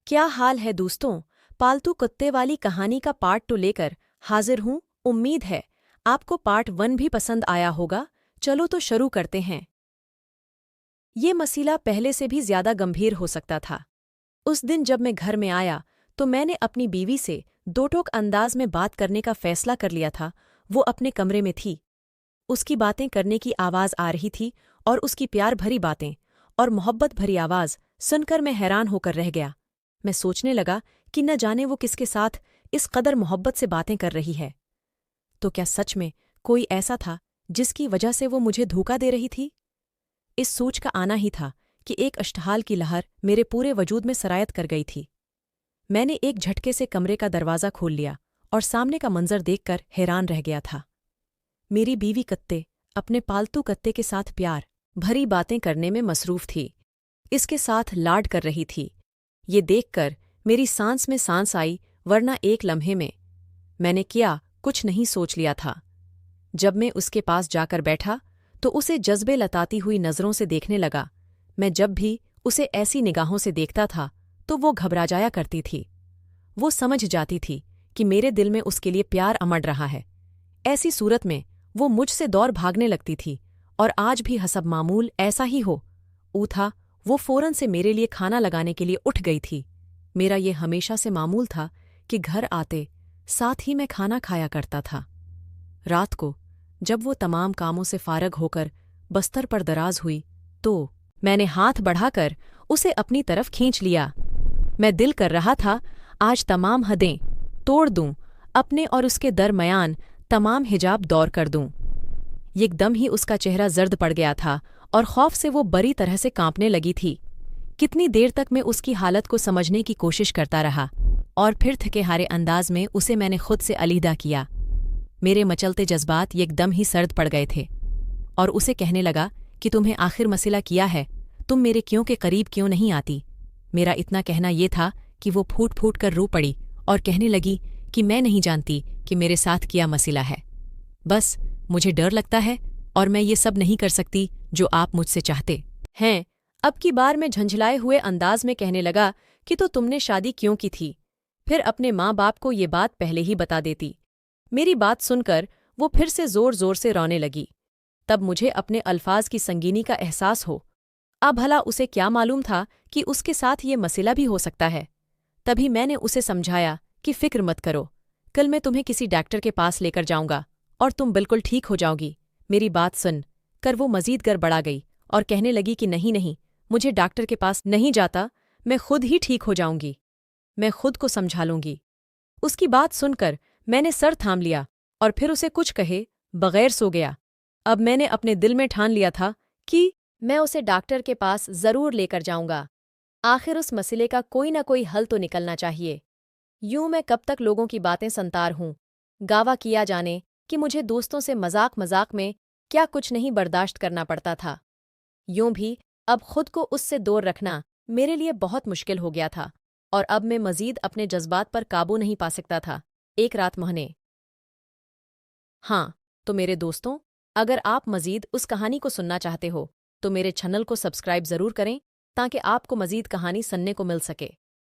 क्या हाल है दोस्तों। पालतू कुत्ते वाली कहानी का पार्ट 2 लेकर हाजिर हूँ। उम्मीद है आपको पार्ट 1 भी पसंद आया होगा। चलो तो शुरू करते हैं। ये मसला पहले से भी ज्यादा गंभीर हो सकता था। उस दिन जब मैं घर में आया तो मैंने अपनी बीवी से दो टोक अंदाज में बात करने का फैसला कर लिया था। वो अपने कमरे में थी। उसकी बातें करने की आवाज़ आ रही थी और उसकी प्यार भरी बातें और मोहब्बत भरी आवाज़ सुनकर मैं हैरान होकर रह गया। मैं सोचने लगा कि न जाने वो किसके साथ इस कदर मोहब्बत से बातें कर रही है। तो क्या सच में कोई ऐसा था जिसकी वजह से वो मुझे धोखा दे रही थी? इस सोच का आना ही था कि एक अश्तहाल की लहर मेरे पूरे वजूद में सरायत कर गई थी। मैंने एक झटके से कमरे का दरवाज़ा खोल लिया और सामने का मंजर देखकर हैरान रह गया था। मेरी बीवी कत्ते अपने पालतू कत्ते के साथ प्यार भरी बातें करने में मसरूफ थी। इसके साथ लाड कर रही थी। ये देखकर मेरी सांस में सांस आई, वरना एक लम्हे में मैंने क्या कुछ नहीं सोच लिया था। जब मैं उसके पास जाकर बैठा तो उसे जज्बे लताती हुई नज़रों से देखने लगा। मैं जब भी उसे ऐसी निगाहों से देखता था तो वो घबरा जाया करती थी। वो समझ जाती थी कि मेरे दिल में उसके लिए प्यार अमड़ रहा है। ऐसी सूरत में वो मुझसे दौड़ भागने लगती थी और आज भी हसब मामूल ऐसा ही हो था। वो फौरन से मेरे लिए खाना लगाने के लिए उठ गई थी। मेरा ये हमेशा से मामूल था कि घर आते साथ ही मैं खाना खाया करता था। रात को जब वो तमाम कामों से फारग होकर बस्तर पर दराज हुई तो मैंने हाथ बढ़ाकर उसे अपनी तरफ खींच लिया। मैं दिल कर रहा था आज तमाम हदें तोड़ दूं, अपने और उसके दरमयान तमाम हिजाब दौर कर दूं। एकदम ही उसका चेहरा जर्द पड़ गया था और खौफ से वो बड़ी तरह से कांपने लगी थी। कितनी देर तक मैं उसकी हालत को समझने की कोशिश करता रहा और फिर थके हारे अंदाज में उसे मैंने खुद से अलीदा किया। मेरे मचलते जज्बात एकदम ही सर्द पड़ गए थे और उसे कहने लगा कि तुम्हें आखिर मसला किया है, तुम मेरे क्यों के करीब क्यों नहीं आती। मेरा इतना कहना ये था कि वो फूट फूट कर रो पड़ी और कहने लगी कि मैं नहीं जानती कि मेरे साथ क्या मसला है। बस मुझे डर लगता है और मैं ये सब नहीं कर सकती जो आप मुझसे चाहते हैं। अब की बार मैं झंझलाए हुए अंदाज में कहने लगा कि तो तुमने शादी क्यों की थी? फिर अपने माँ बाप को ये बात पहले ही बता देती। मेरी बात सुनकर वो फिर से जोर जोर से रोने लगी। तब मुझे अपने अल्फाज की संगीनी का एहसास हो। अब भला उसे क्या मालूम था कि उसके साथ ये मसला भी हो सकता है। तभी मैंने उसे समझाया कि फिक्र मत करो, कल मैं तुम्हें किसी डॉक्टर के पास लेकर जाऊंगा और तुम बिल्कुल ठीक हो जाओगी। मेरी बात सुन कर वो मजीद गड़बड़ा गई और कहने लगी कि नहीं नहीं, मुझे डॉक्टर के पास नहीं जाता, मैं खुद ही ठीक हो जाऊंगी, मैं खुद को समझा लूंगी। उसकी बात सुनकर मैंने सर थाम लिया और फिर उसे कुछ कहे बगैर सो गया। अब मैंने अपने दिल में ठान लिया था कि मैं उसे डॉक्टर के पास जरूर लेकर जाऊंगा। आखिर उस मसले का कोई ना कोई हल तो निकलना चाहिए। यूं मैं कब तक लोगों की बातें संतार हूं। गावा किया जाने कि मुझे दोस्तों से मजाक मजाक में क्या कुछ नहीं बर्दाश्त करना पड़ता था। यूं भी अब खुद को उससे दूर रखना मेरे लिए बहुत मुश्किल हो गया था और अब मैं मजीद अपने जज्बात पर काबू नहीं पा सकता था। एक रात महने। हाँ, तो मेरे दोस्तों, अगर आप मजीद उस कहानी को सुनना चाहते हो तो मेरे चैनल को सब्सक्राइब ज़रूर करें ताकि आपको मजीद कहानी सुनने को मिल सके।